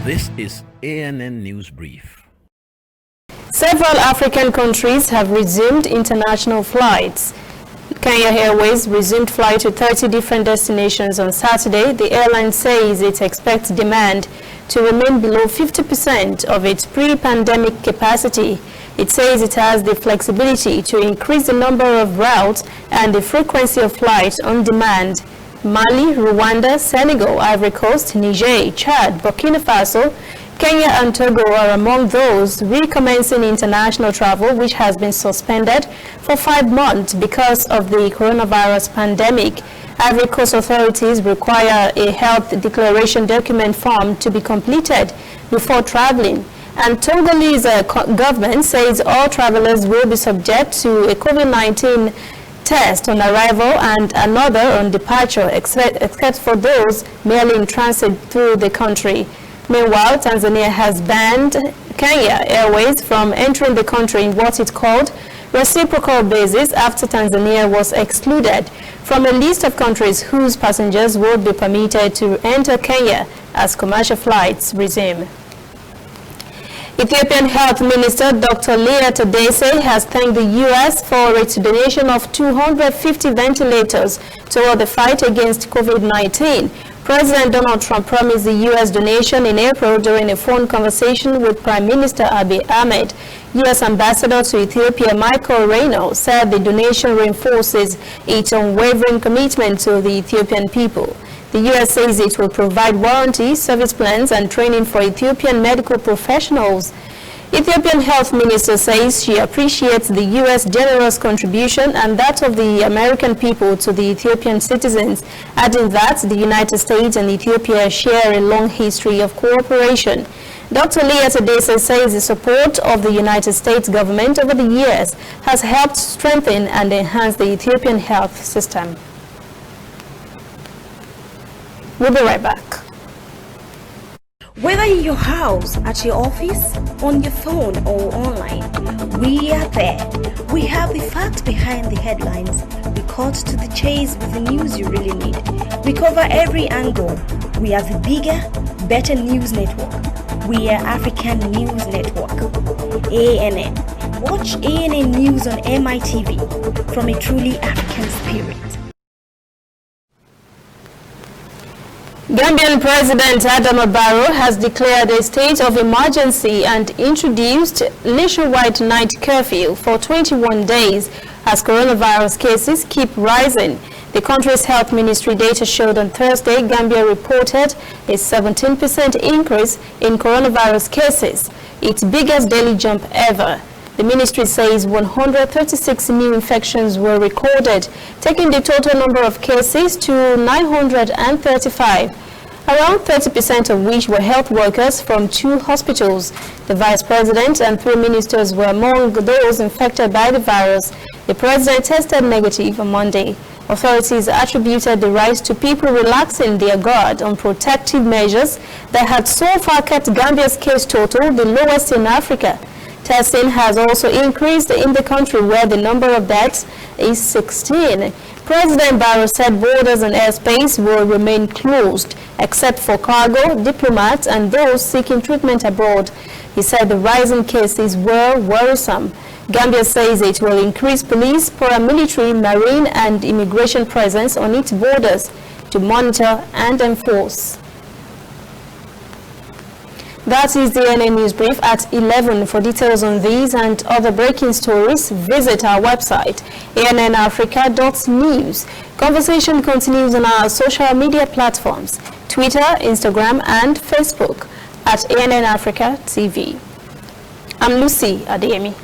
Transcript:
This is ANN News Brief. Several African countries have resumed international flights. Kenya Airways resumed flight to 30 different destinations on Saturday. The airline says it expects demand to remain below 50% of its pre-pandemic capacity. It says it has the flexibility to increase the number of routes and the frequency of flights on demand. Mali, Rwanda, Senegal, Ivory Coast, Niger, Chad, Burkina Faso, Kenya and Togo are among those recommencing international travel, which has been suspended for 5 months because of the coronavirus pandemic. Ivory Coast authorities require a health declaration document form to be completed before traveling. And Togolese government says all travelers will be subject to a COVID-19 test on arrival and another on departure, except for those merely in transit through the country. Meanwhile, Tanzania has banned Kenya Airways from entering the country in what it called reciprocal basis after Tanzania was excluded from a list of countries whose passengers would be permitted to enter Kenya as commercial flights resume. Ethiopian Health Minister Dr. Leah Tadesse has thanked the U.S. for its donation of 250 ventilators toward the fight against COVID-19. President Donald Trump promised the U.S. donation in April during a phone conversation with Prime Minister Abiy Ahmed. U.S. Ambassador to Ethiopia Michael Reino said the donation reinforces its unwavering commitment to the Ethiopian people. The U.S. says it will provide warranty, service plans, and training for Ethiopian medical professionals. Ethiopian Health Minister says she appreciates the U.S. generous contribution and that of the American people to the Ethiopian citizens, adding that the United States and Ethiopia share a long history of cooperation. Dr. Leah Tadesse says the support of the United States government over the years has helped strengthen and enhance the Ethiopian health system. We'll be right back. Whether in your house, at your office, on your phone or online, we are there. We have the facts behind the headlines. We cut to the chase with the news you really need. We cover every angle. We are the bigger, better news network. We are African News Network. ANN. Watch ANN News on MITV from a truly African spirit. Gambian President Adama Barrow has declared a state of emergency and introduced nationwide night curfew for 21 days as coronavirus cases keep rising. The country's health ministry data showed on Thursday Gambia reported a 17% increase in coronavirus cases, its biggest daily jump ever. The ministry says 136 new infections were recorded, taking the total number of cases to 935, around 30% of which were health workers from 2 hospitals. The vice president and 3 ministers were among those infected by the virus. The president tested negative on Monday. Authorities attributed the rise to people relaxing their guard on protective measures that had so far kept Gambia's case total the lowest in Africa. Testing has also increased in the country where the number of deaths is 16. President Barrow said borders and airspace will remain closed except for cargo, diplomats and those seeking treatment abroad. He said the rising cases were worrisome. Gambia says it will increase police, paramilitary, marine and immigration presence on its borders to monitor and enforce. That is the ANN News Brief at 11. For details on these and other breaking stories, visit our website, annafrica.news. Conversation continues on our social media platforms, Twitter, Instagram, and Facebook at ANN Africa TV. I'm Lucy Adeyemi.